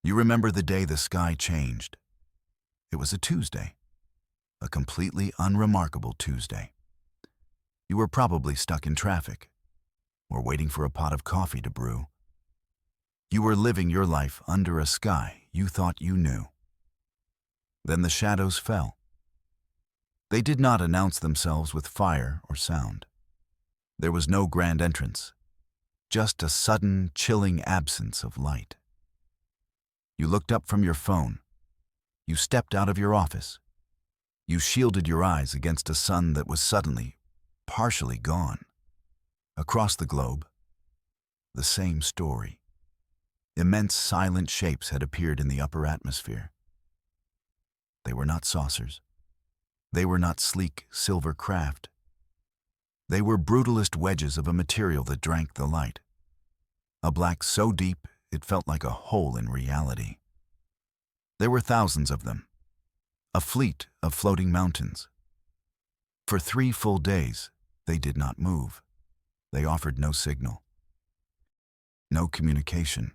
You remember the day the sky changed. It was a Tuesday, a completely unremarkable Tuesday. You were probably stuck in traffic, or waiting for a pot of coffee to brew. You were living your life under a sky you thought you knew. Then the shadows fell. They did not announce themselves with fire or sound. There was no grand entrance, just a sudden, chilling absence of light. You looked up from your phone. You stepped out of your office. You shielded your eyes against a sun that was suddenly, partially gone. Across the globe, the same story. Immense silent shapes had appeared in the upper atmosphere. They were not saucers. They were not sleek silver craft. They were brutalist wedges of a material that drank the light. A black so deep it felt like a hole in reality. There were thousands of them, a fleet of floating mountains. For 3 full days, they did not move. They offered no signal, no communication.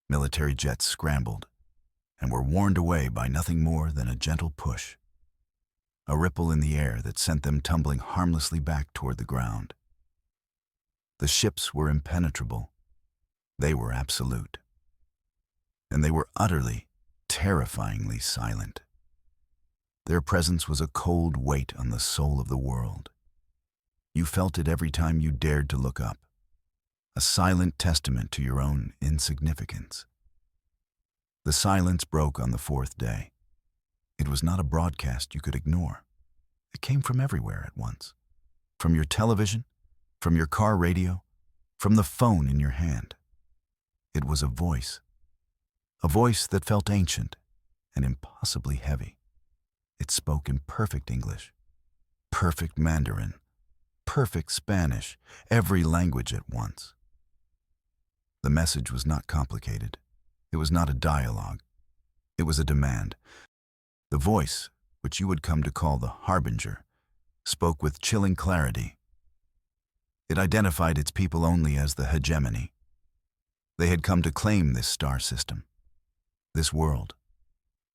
Military jets scrambled and were warned away by nothing more than a gentle push, a ripple in the air that sent them tumbling harmlessly back toward the ground. The ships were impenetrable. They were absolute. And they were utterly, terrifyingly silent. Their presence was a cold weight on the soul of the world. You felt it every time you dared to look up, a silent testament to your own insignificance. The silence broke on the 4th day. It was not a broadcast you could ignore. It came from everywhere at once. From your television, from your car radio, from the phone in your hand. It was a voice that felt ancient and impossibly heavy. It spoke in perfect English, perfect Mandarin, perfect Spanish, every language at once. The message was not complicated. It was not a dialogue. It was a demand. The voice, which you would come to call the harbinger, spoke with chilling clarity. It identified its people only as the hegemony. They had come to claim this star system, this world,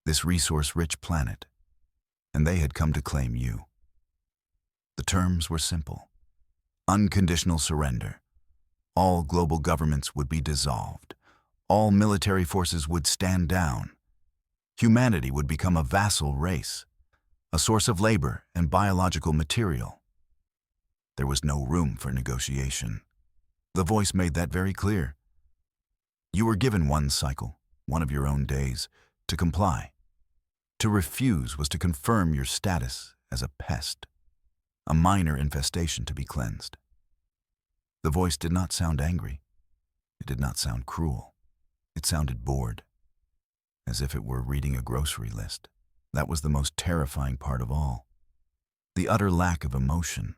this resource-rich planet, and they had come to claim you. The terms were simple. Unconditional surrender. All global governments would be dissolved. All military forces would stand down. Humanity would become a vassal race, a source of labor and biological material. There was no room for negotiation. The voice made that very clear. You were given one cycle, one of your own days, to comply. To refuse was to confirm your status as a pest, a minor infestation to be cleansed. The voice did not sound angry. It did not sound cruel. It sounded bored, as if it were reading a grocery list. That was the most terrifying part of all. The utter lack of emotion,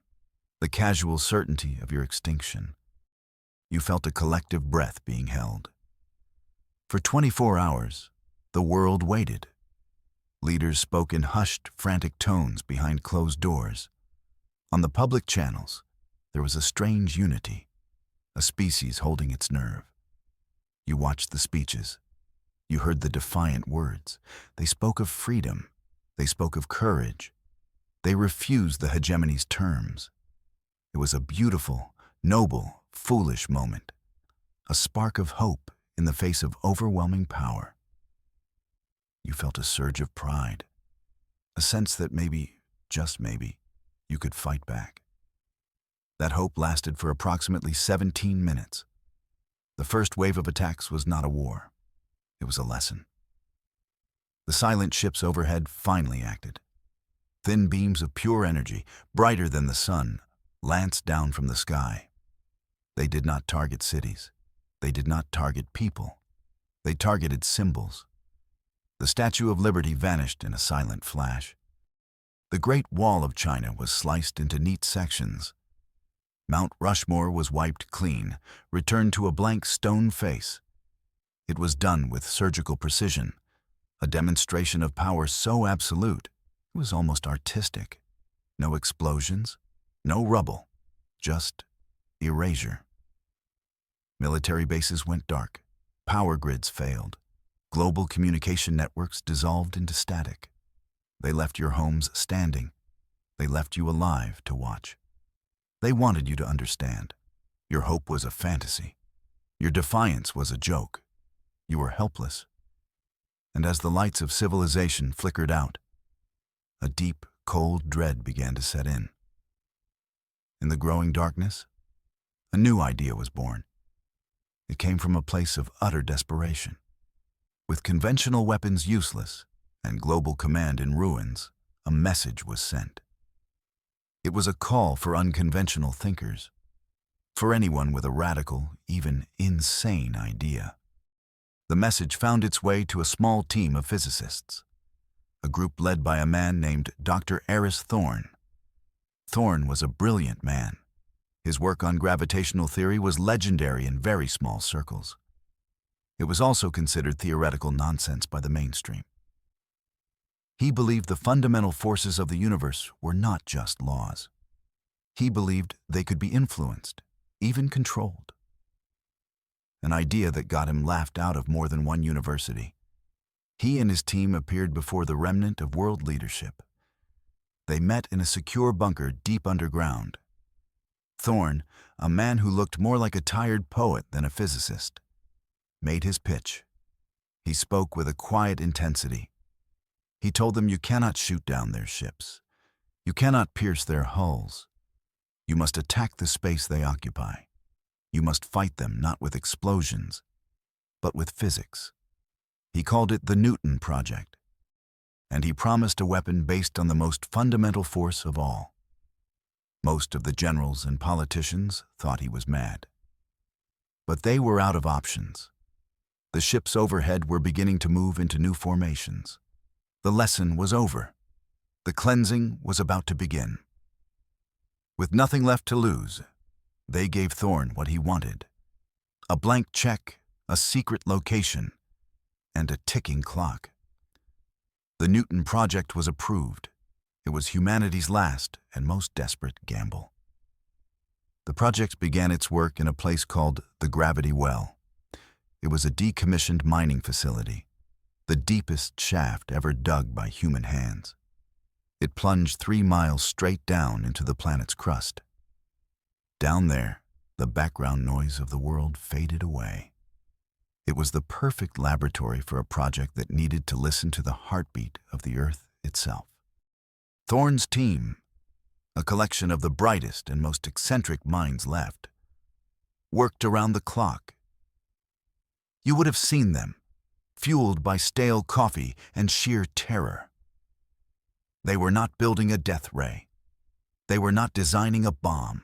the casual certainty of your extinction. You felt a collective breath being held. For 24 hours, the world waited. Leaders spoke in hushed, frantic tones behind closed doors. On the public channels, there was a strange unity, a species holding its nerve. You watched the speeches. You heard the defiant words. They spoke of freedom. They spoke of courage. They refused the hegemony's terms. It was a beautiful, noble, foolish moment, a spark of hope in the face of overwhelming power. You felt a surge of pride, a sense that maybe, just maybe, you could fight back. That hope lasted for approximately 17 minutes. The first wave of attacks was not a war. It was a lesson. The silent ships overhead finally acted. Thin beams of pure energy, brighter than the sun, lanced down from the sky. They did not target cities. They did not target people. They targeted symbols. The Statue of Liberty vanished in a silent flash. The Great Wall of China was sliced into neat sections. Mount Rushmore was wiped clean, returned to a blank stone face. It was done with surgical precision, a demonstration of power so absolute, it was almost artistic. No explosions, no rubble, just erasure. Military bases went dark. Power grids failed. global communication networks dissolved into static. They left your homes standing. They left you alive to watch. They wanted you to understand. Your hope was a fantasy. Your defiance was a joke. You were helpless. And as the lights of civilization flickered out, a deep, cold dread began to set in. In the growing darkness, a new idea was born. It came from a place of utter desperation. With conventional weapons useless and global command in ruins, a message was sent. It was a call for unconventional thinkers, for anyone with a radical, even insane idea. The message found its way to a small team of physicists, a group led by a man named Dr. Eris Thorne. Thorne was a brilliant man. His work on gravitational theory was legendary in very small circles. It was also considered theoretical nonsense by the mainstream. He believed the fundamental forces of the universe were not just laws. He believed they could be influenced, even controlled. An idea that got him laughed out of more than one university. He and his team appeared before the remnant of world leadership. They met in a secure bunker deep underground. Thorne, a man who looked more like a tired poet than a physicist, made his pitch. He spoke with a quiet intensity. He told them you cannot shoot down their ships. You cannot pierce their hulls. You must attack the space they occupy. You must fight them not with explosions, but with physics. He called it the Newton Project, and he promised a weapon based on the most fundamental force of all. Most of the generals and politicians thought he was mad. But they were out of options. The ships overhead were beginning to move into new formations. The lesson was over. The cleansing was about to begin. With nothing left to lose, they gave Thorne what he wanted: a blank check, a secret location, and a ticking clock. The Newton Project was approved. It was humanity's last and most desperate gamble. The project began its work in a place called the Gravity Well. It was a decommissioned mining facility, the deepest shaft ever dug by human hands. It plunged 3 miles straight down into the planet's crust. Down there, the background noise of the world faded away. It was the perfect laboratory for a project that needed to listen to the heartbeat of the Earth itself. Thorne's team, a collection of the brightest and most eccentric minds left, worked around the clock. You would have seen them, fueled by stale coffee and sheer terror. They were not building a death ray. They were not designing a bomb.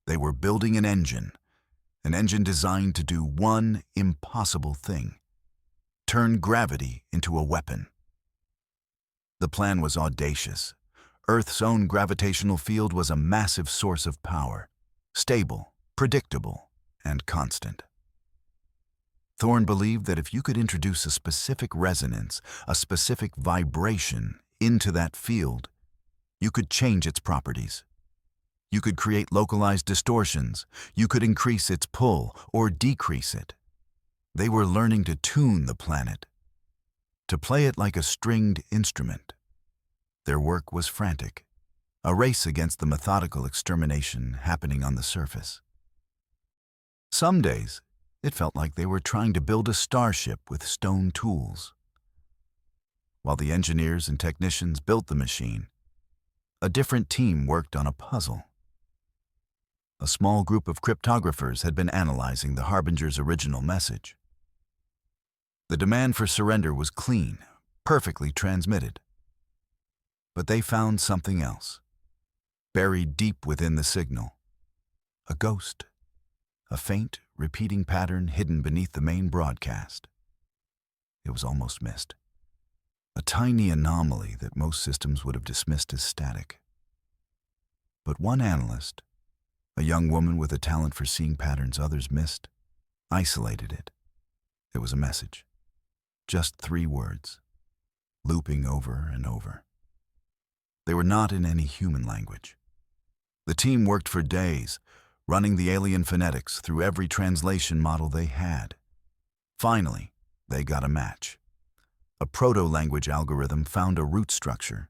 They were building an engine designed to do one impossible thing: turn gravity into a weapon. The plan was audacious. Earth's own gravitational field was a massive source of power, stable, predictable, and constant. Thorne believed that if you could introduce a specific resonance, a specific vibration into that field, you could change its properties. You could create localized distortions. You could increase its pull or decrease it. They were learning to tune the planet, to play it like a stringed instrument. Their work was frantic, a race against the methodical extermination happening on the surface. Some days, it felt like they were trying to build a starship with stone tools. While the engineers and technicians built the machine, a different team worked on a puzzle. A small group of cryptographers had been analyzing the Harbinger's original message. The demand for surrender was clean, perfectly transmitted. But they found something else, buried deep within the signal. A ghost, a faint, repeating pattern hidden beneath the main broadcast. It was almost missed. A tiny anomaly that most systems would have dismissed as static. But one analyst, a young woman with a talent for seeing patterns others missed, isolated it. It was a message. Just 3 words, looping over and over. They were not in any human language. The team worked for days, running the alien phonetics through every translation model they had. Finally, they got a match. A proto-language algorithm found a root structure.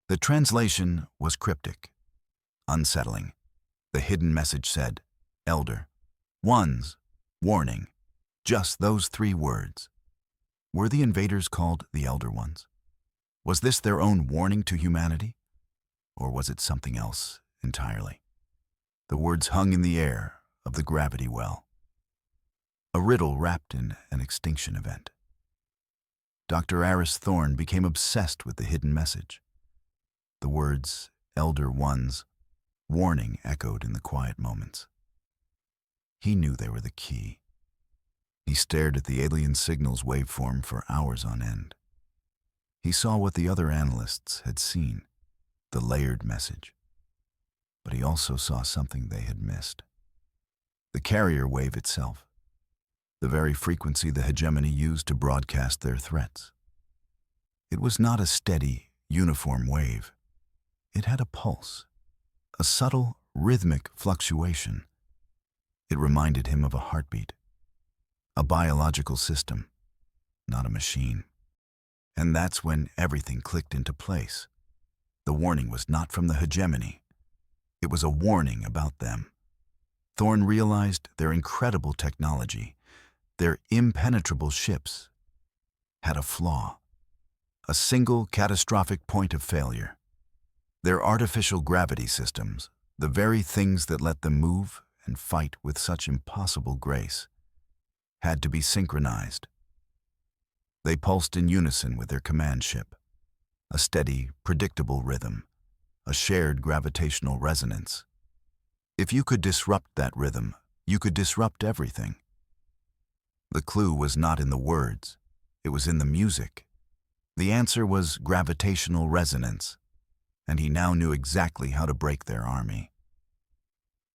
The translation was cryptic, unsettling. The hidden message said, Elder, Ones, Warning. Just those 3 words. Were the invaders called the Elder Ones? Was this their own warning to humanity? Or was it something else entirely? The words hung in the air of the gravity well. A riddle wrapped in an extinction event. Dr. Aris Thorne became obsessed with the hidden message. The words, Elder Ones, Warning echoed in the quiet moments. He knew they were the key. He stared at the alien signal's waveform for hours on end. He saw what the other analysts had seen, the layered message. But he also saw something they had missed. The carrier wave itself, the very frequency the hegemony used to broadcast their threats. It was not a steady, uniform wave. It had a pulse, a subtle, rhythmic fluctuation. It reminded him of a heartbeat, a biological system, not a machine. And that's when everything clicked into place. The warning was not from the hegemony. It was a warning about them. Thorne realized their incredible technology, their impenetrable ships, had a flaw, a single catastrophic point of failure. Their artificial gravity systems, the very things that let them move and fight with such impossible grace, had to be synchronized. They pulsed in unison with their command ship, a steady, predictable rhythm, a shared gravitational resonance. If you could disrupt that rhythm, you could disrupt everything. The clue was not in the words, it was in the music. The answer was gravitational resonance, and he now knew exactly how to break their army.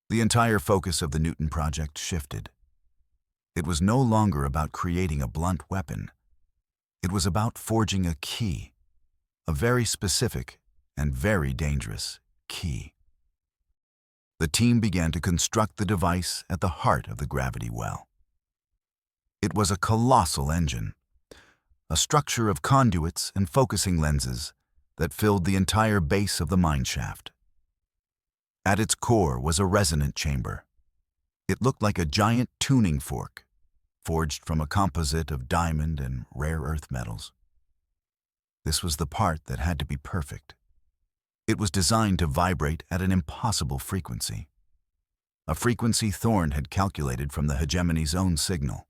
The entire focus of the Newton project shifted. It was no longer about creating a blunt weapon. It was about forging a key, a very specific and very dangerous key. The team began to construct the device at the heart of the gravity well. It was a colossal engine, a structure of conduits and focusing lenses that filled the entire base of the mine shaft. At its core was a resonant chamber. It looked like a giant tuning fork, forged from a composite of diamond and rare earth metals. This was the part that had to be perfect. It was designed to vibrate at an impossible frequency, a frequency Thorne had calculated from the hegemony's own signal.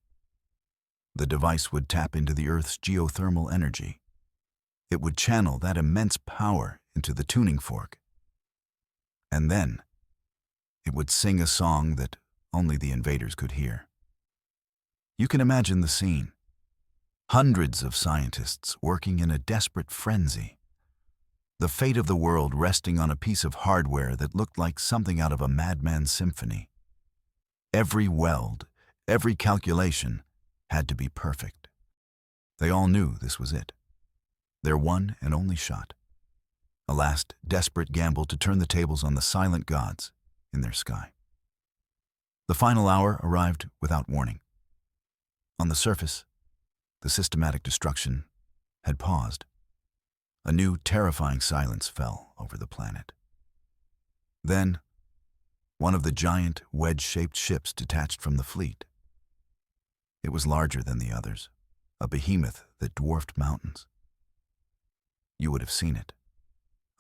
The device would tap into the Earth's geothermal energy. It would channel that immense power into the tuning fork. And then, it would sing a song that only the invaders could hear. You can imagine the scene. Hundreds of scientists working in a desperate frenzy. The fate of the world resting on a piece of hardware that looked like something out of a madman's symphony. Every weld, every calculation had to be perfect. They all knew this was it. Their one and only shot. A last desperate gamble to turn the tables on the silent gods in their sky. The final hour arrived without warning. On the surface, the systematic destruction had paused. A new, terrifying silence fell over the planet. Then, one of the giant, wedge-shaped ships detached from the fleet. It was larger than the others, a behemoth that dwarfed mountains. You would have seen it,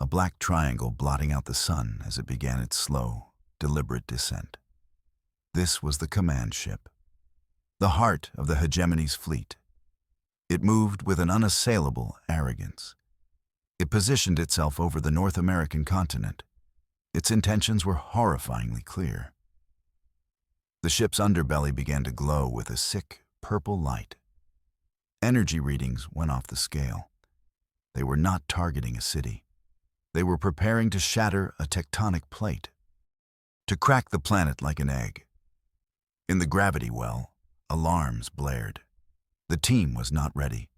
a black triangle blotting out the sun as it began its slow, deliberate descent. This was the command ship, the heart of the hegemony's fleet. It moved with an unassailable arrogance. It positioned itself over the North American continent. Its intentions were horrifyingly clear. The ship's underbelly began to glow with a sick, purple light. Energy readings went off the scale. They were not targeting a city. They were preparing to shatter a tectonic plate, to crack the planet like an egg. In the gravity well, alarms blared. The team was not ready.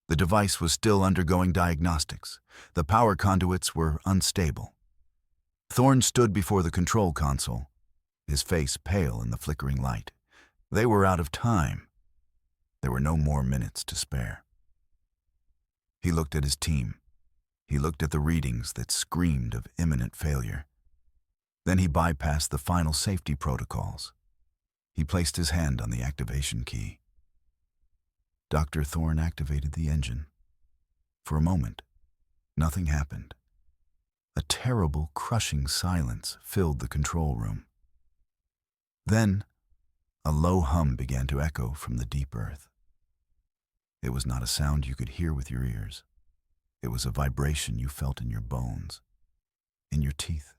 The device was still undergoing diagnostics. The power conduits were unstable. Thorne stood before the control console, his face pale in the flickering light. They were out of time. There were no more minutes to spare. He looked at his team. He looked at the readings that screamed of imminent failure. Then he bypassed the final safety protocols. He placed his hand on the activation key. Dr. Thorne activated the engine. For a moment, nothing happened. A terrible, crushing silence filled the control room. Then, a low hum began to echo from the deep earth. It was not a sound you could hear with your ears. It was a vibration you felt in your bones, in your teeth.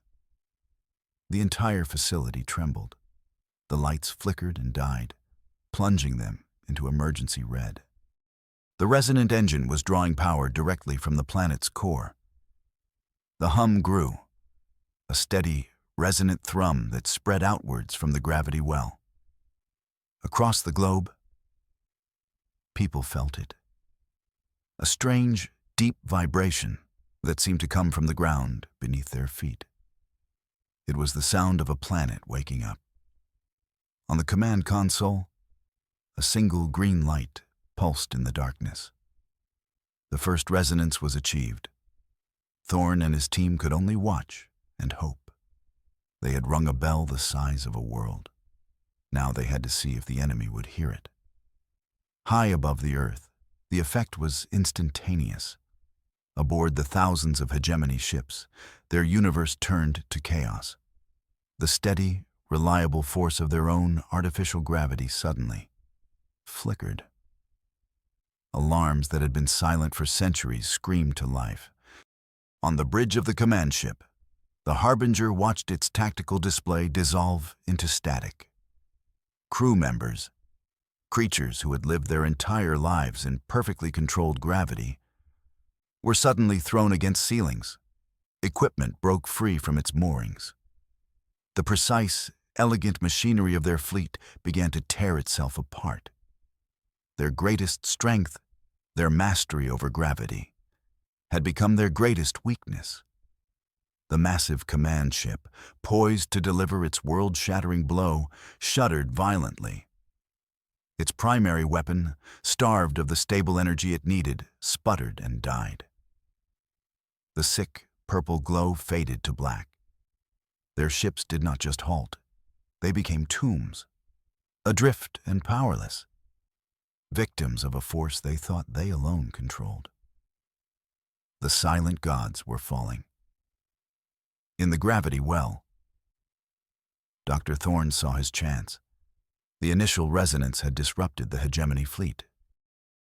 The entire facility trembled. The lights flickered and died, plunging them into emergency red. The resonant engine was drawing power directly from the planet's core. The hum grew, a steady, resonant thrum that spread outwards from the gravity well. Across the globe, people felt it. A strange, deep vibration that seemed to come from the ground beneath their feet. It was the sound of a planet waking up. On the command console, a single green light pulsed in the darkness. The first resonance was achieved. Thorne and his team could only watch and hope. They had rung a bell the size of a world. Now they had to see if the enemy would hear it. High above the Earth, the effect was instantaneous. Aboard the thousands of hegemony ships, their universe turned to chaos. The steady, reliable force of their own artificial gravity suddenly flickered. Alarms that had been silent for centuries screamed to life. On the bridge of the command ship, the Harbinger watched its tactical display dissolve into static. Crew members, creatures who had lived their entire lives in perfectly controlled gravity, were suddenly thrown against ceilings. Equipment broke free from its moorings. The precise, elegant machinery of their fleet began to tear itself apart. Their greatest strength, their mastery over gravity, had become their greatest weakness. The massive command ship, poised to deliver its world-shattering blow, shuddered violently. Its primary weapon, starved of the stable energy it needed, sputtered and died. The sick, purple glow faded to black. Their ships did not just halt. They became tombs, adrift and powerless, victims of a force they thought they alone controlled. The silent gods were falling. In the gravity well, Dr. Thorne saw his chance. The initial resonance had disrupted the hegemony fleet.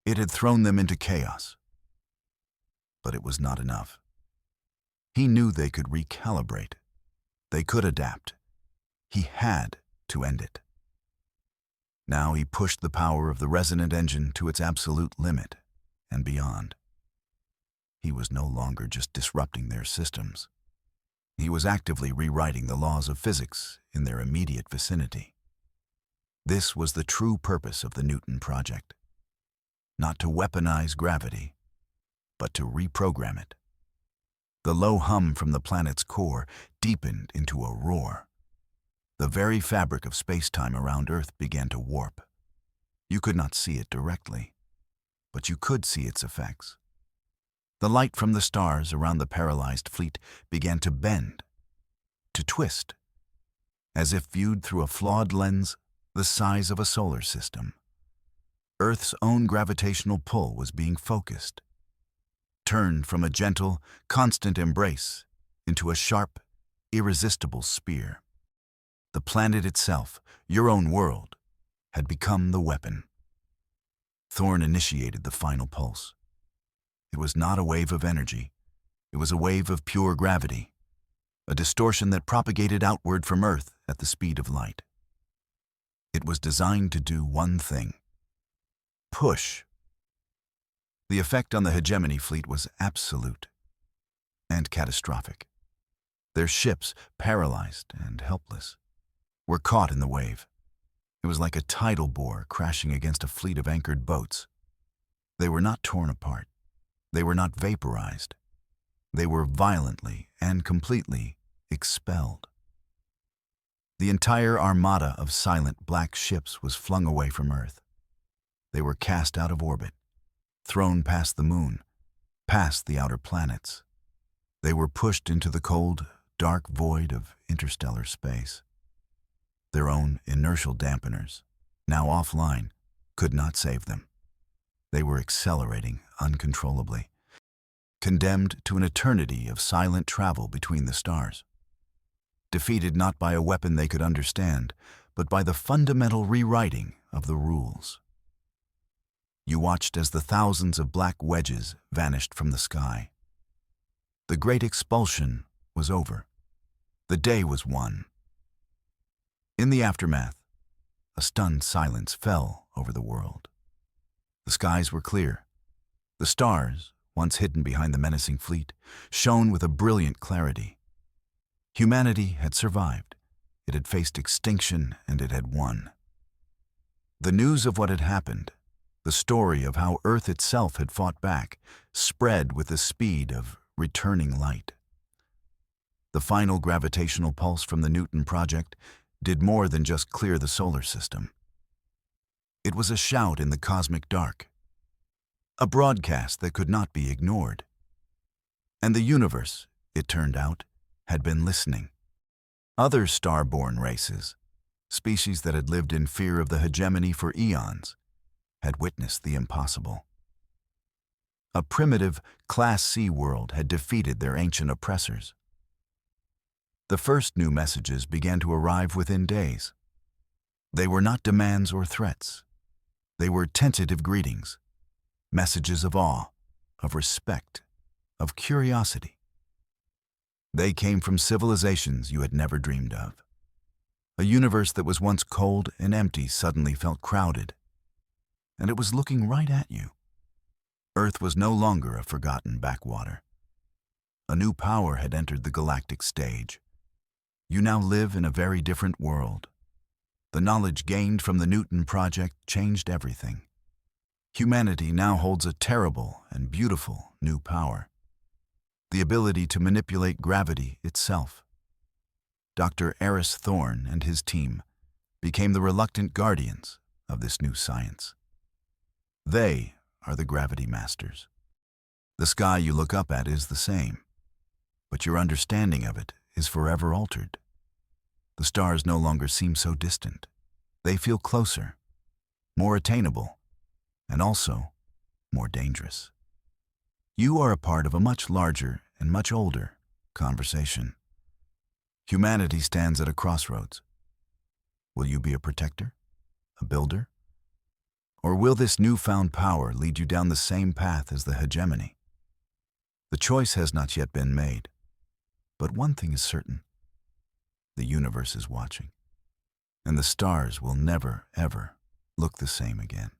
It had thrown them into chaos. But it was not enough. He knew they could recalibrate. They could adapt. He had to end it. Now he pushed the power of the resonant engine to its absolute limit and beyond. He was no longer just disrupting their systems. He was actively rewriting the laws of physics in their immediate vicinity. This was the true purpose of the Newton Project. Not to weaponize gravity, but to reprogram it. The low hum from the planet's core deepened into a roar. The very fabric of space-time around Earth began to warp. You could not see it directly, but you could see its effects. The light from the stars around the paralyzed fleet began to bend, to twist, as if viewed through a flawed lens the size of a solar system. Earth's own gravitational pull was being focused, turned from a gentle, constant embrace into a sharp, irresistible spear. The planet itself, your own world, had become the weapon. Thorne initiated the final pulse. It was not a wave of energy. It was a wave of pure gravity, a distortion that propagated outward from Earth at the speed of light. It was designed to do one thing: push. The effect on the hegemony fleet was absolute and catastrophic. Their ships, paralyzed and helpless, were caught in the wave. It was like a tidal bore crashing against a fleet of anchored boats. They were not torn apart. They were not vaporized. They were violently and completely expelled. The entire armada of silent black ships was flung away from Earth. They were cast out of orbit, thrown past the moon, past the outer planets. They were pushed into the cold, dark void of interstellar space. Their own inertial dampeners, now offline, could not save them. They were accelerating uncontrollably, condemned to an eternity of silent travel between the stars. Defeated not by a weapon they could understand, but by the fundamental rewriting of the rules. You watched as the thousands of black wedges vanished from the sky. The great expulsion was over. The day was won. In the aftermath, a stunned silence fell over the world. The skies were clear. The stars, once hidden behind the menacing fleet, shone with a brilliant clarity. Humanity had survived. It had faced extinction, and it had won. The news of what had happened, the story of how Earth itself had fought back, spread with the speed of returning light. The final gravitational pulse from the Newton project did more than just clear the solar system. It was a shout in the cosmic dark, a broadcast that could not be ignored. And the universe, it turned out, had been listening. Other star-born races, species that had lived in fear of the hegemony for eons, had witnessed the impossible. A primitive Class C world had defeated their ancient oppressors. The first new messages began to arrive within days. They were not demands or threats. They were tentative greetings, messages of awe, of respect, of curiosity. They came from civilizations you had never dreamed of. A universe that was once cold and empty suddenly felt crowded, and it was looking right at you. Earth was no longer a forgotten backwater. A new power had entered the galactic stage. You now live in a very different world. The knowledge gained from the Newton project changed everything. Humanity now holds a terrible and beautiful new power: the ability to manipulate gravity itself. Dr. Eris Thorne and his team became the reluctant guardians of this new science. They are the gravity masters. The sky you look up at is the same, but your understanding of it is forever altered. The stars no longer seem so distant. They feel closer, more attainable, and also more dangerous. You are a part of a much larger and much older conversation. Humanity stands at a crossroads. Will you be a protector, a builder? Or will this newfound power lead you down the same path as the hegemony? The choice has not yet been made, but one thing is certain: the universe is watching, and the stars will never, ever look the same again.